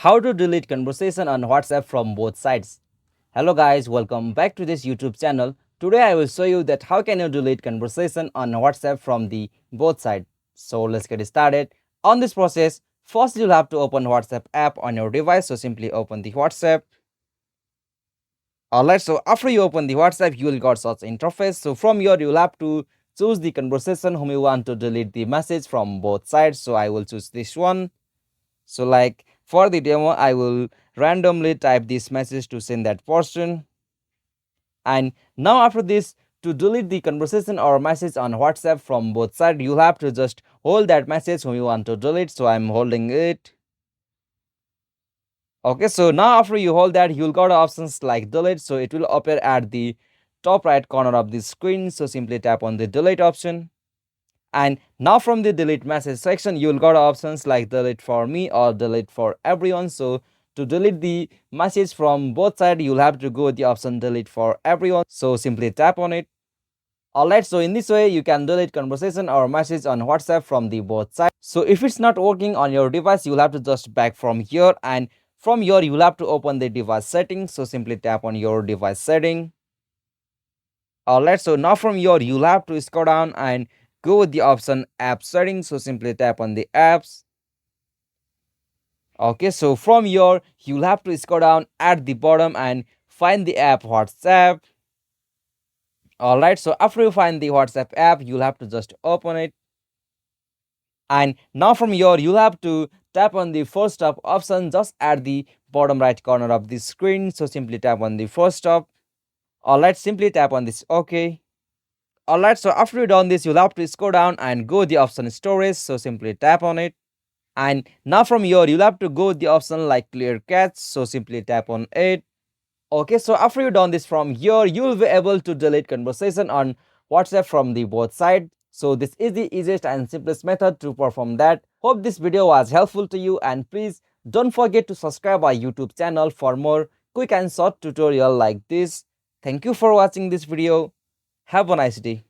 How to delete conversation on WhatsApp from both sides. Hello guys, welcome back to this YouTube channel. Today I will show you that how can you delete conversation on WhatsApp from the both sides. So let's get started. On this process, first you'll have to open WhatsApp app on your device. So simply open the WhatsApp. Alright, so after you open the WhatsApp, you will got such interface. So from here you'll have to choose the conversation whom you want to delete the message from both sides. So I will choose this one. So like for the demo, I will randomly type this message to send that person. And now after this, to delete the conversation or message on WhatsApp from both sides, you'll have to just hold that message whom you want to delete. So I'm holding it. Okay, so now after you hold that, you'll got options like delete. So it will appear at the top right corner of the screen. So simply tap on the delete option. And now from the delete message section, you'll got options like delete for me or delete for everyone. So to delete the message from both sides, you'll have to go with the option delete for everyone. So simply tap on it. Alright, so in this way, you can delete conversation or message on WhatsApp from the both sides. So if it's not working on your device, you'll have to just back from here, and from here, you'll have to open the device settings. So simply tap on your device setting. Alright, so now from here, you'll have to scroll down and go with the option app settings. So simply tap on the apps. Okay, so from here, you'll have to scroll down at the bottom and find the app WhatsApp. Alright, so after you find the WhatsApp app, you'll have to just open it. And now from here, you'll have to tap on the first stop option just at the bottom right corner of the screen. So simply tap on the first stop. Alright, simply tap on this OK. Alright, so after you done this, you'll have to scroll down and go the option storage. So simply tap on it. And now from here, you'll have to go the option like clear cache. So simply tap on it. Okay, so after you done this from here, you'll be able to delete conversation on WhatsApp from the both sides. So this is the easiest and simplest method to perform that. Hope this video was helpful to you, and please don't forget to subscribe our YouTube channel for more quick and short tutorial like this. Thank you for watching this video. Have a nice day.